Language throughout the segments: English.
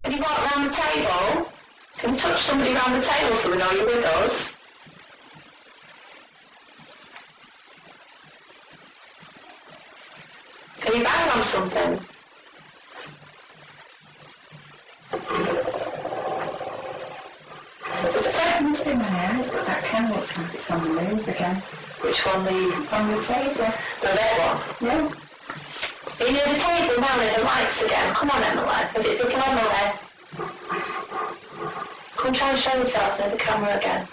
Can you walk round the table? Can you touch somebody round the table so we know you're with us? Can you bang on something? There's a second in my head, but that can look like it's on the move again. Which one? On the table. The red one? Yeah. Are you near the table now near the lights again? Come on, Emily. If it's looking Emily. Come try and show yourself near the camera again.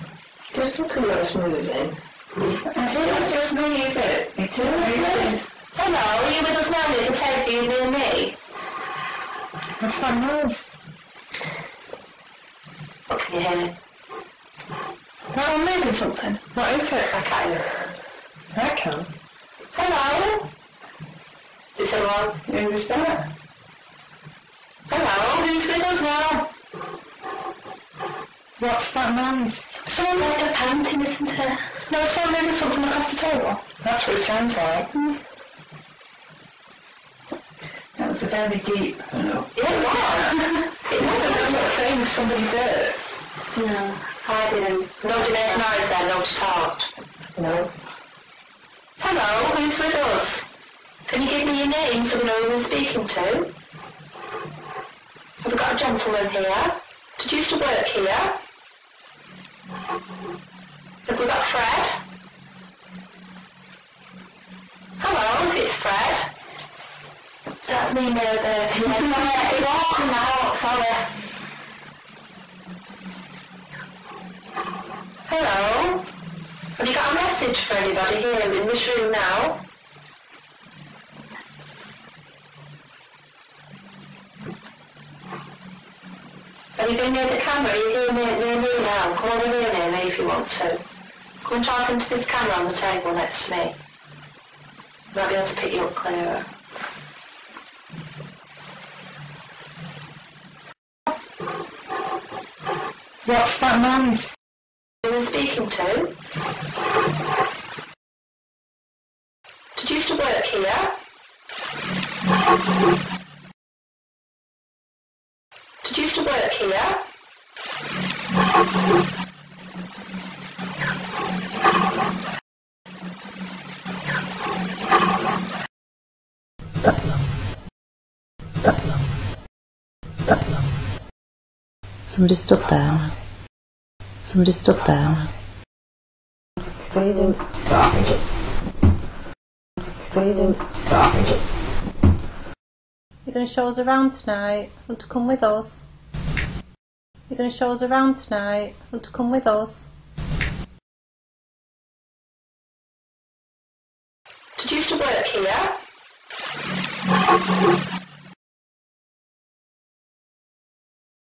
Just look at what's moving. It's just me, is it? It's moving. Hello, are you with us now near the table? Are you near me? What's that noise? What can you hear? No, I'm moving something. What is it? I can't hear. I can. Hello? Is hello? Who's that? Hello, who's with us now? What's that noise? Someone like a panting, isn't it? No, someone moving something across the table. That's what it sounds like. That was a very deep. Yeah, it was. It wasn't. I'm not saying somebody did. No, I didn't. Nobody made noise then, nobody talked. No. Hello, who's with us? Can you give me your name so we know who we're speaking to? Have we got a gentleman here? Did you used to work here? Have we got Fred? Hello, if it's Fred. That's me near the... Sorry, walking out, sorry. Hello? Have you got a message for anybody here in this room now? Have you been near the camera? Are you here near me now? Come over here near me if you want to. Come and talk into this camera on the table next to me. I might be able to pick you up clearer. What's that noise? Who are we speaking to? Did you used to work here? Did you used to work here? Somebody stood there. Somebody stood there. It's freezing. It's freezing. You're going to show us around tonight? Want to come with us? You're going to show us around tonight? Want to come with us? Did you used to work here?